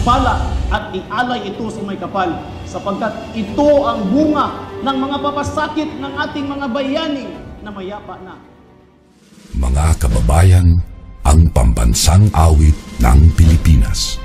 pala at ialay ito sa may kapal, sapagkat ito ang bunga ng mga papasakit ng ating mga bayani na mayapa na. Mga kababayan, ang pambansang awit ng Pilipinas.